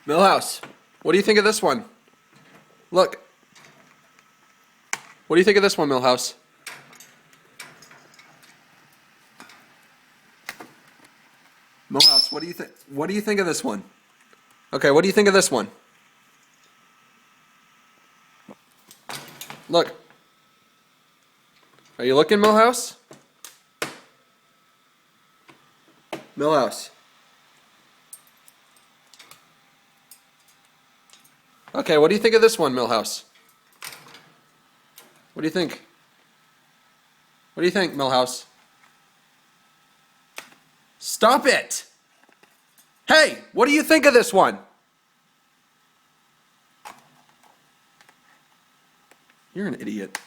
Millhouse, what do you think of this one? Look. What do you think of this one, Millhouse? Millhouse, what do you think? What do you think of this one? Okay, what do you think of this one? Look. Are you looking, Millhouse? Millhouse. Okay, what do you think of this one, Millhouse? What do you think? What do you think, Millhouse? Stop it! Hey, what do you think of this one? You're an idiot.